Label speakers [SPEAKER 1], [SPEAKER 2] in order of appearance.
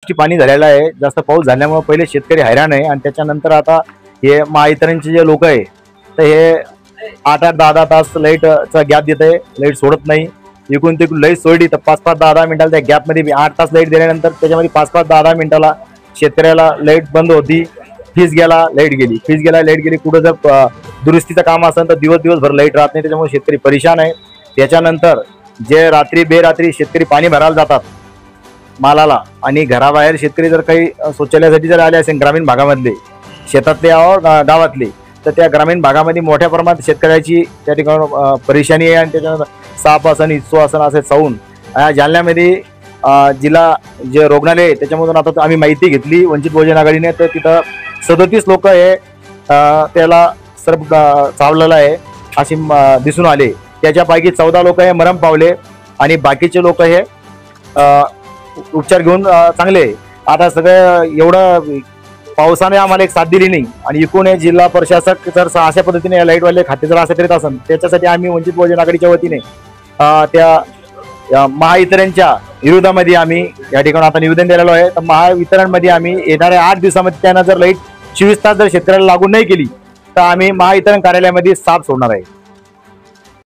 [SPEAKER 1] अतिवृष्टी पाणी झालेलं आहे, जास्त पाऊस झाल्यामुळे पहिले शेतकरी हैराण आहे आणि त्याच्यानंतर आता हे महावितरणचे जे लोक आहे तर हे 8-8, 10-10 तास लाईटचा गॅप देत आहे, लाईट सोडत नाही. इकडून तिकडून लाईट सोडली तर 5-5, 10-10 मिनिटाला त्या गॅपमध्ये 8 तास लाईट दिल्यानंतर त्याच्यामध्ये 5-5, 10-10 मिनिटाला शेतकऱ्याला लाईट बंद होती. फीज गेला लाईट गेली, फीज गेला लाईट गेली. कुठं जर दुरुस्तीचं काम असेल तर दिवसभर लाईट राहत नाही, त्याच्यामुळे शेतकरी परेशान आहे. त्याच्यानंतर जे रात्री बेरात्री शेतकरी पाणी भरायला जातात मालाला आणि घराबाहेर शेतकरी जर काही शौचालयासाठी जर आले असेल ग्रामीण भागामधले, शेतातले गावातले, तर त्या ग्रामीण भागामध्ये मोठ्या प्रमाणात शेतकऱ्याची त्या ठिकाणी परेशानी आहे. आणि त्याच्यानंतर साप असन, इच्चो असन असे चावून जालन्यामध्ये जिल्हा जे रुग्णालय आहे त्याच्यामधून आता आम्ही माहिती घेतली वंचित बहुजन आघाडीने, तर तिथं 37 लोक हे त्याला सर्प चावलेला आहे अशी दिसून आले. त्याच्यापैकी 14 लोक हे मरण पावले आणि बाकीचे लोक हे उपचार घेऊन चांगले. आता सगळं एवढं पावसाने आम्हाला एक साथ दिली नाही आणि इकडून हे जिल्हा प्रशासक जर अशा पद्धतीने या लाईटवाले खाते जर असं करीत असेल त्याच्यासाठी आम्ही वंचित बहुजन आघाडीच्या वतीने त्या महावितरणच्या विरोधामध्ये आम्ही या ठिकाणी आता निवेदन दिलेलो आहे. तर महावितरणमध्ये आम्ही येणाऱ्या 8 दिवसामध्ये त्यांना जर लाईट 24 तास जर शेतकऱ्याला लागू नाही केली तर आम्ही महावितरण कार्यालयामध्ये साप सोडणार आहे.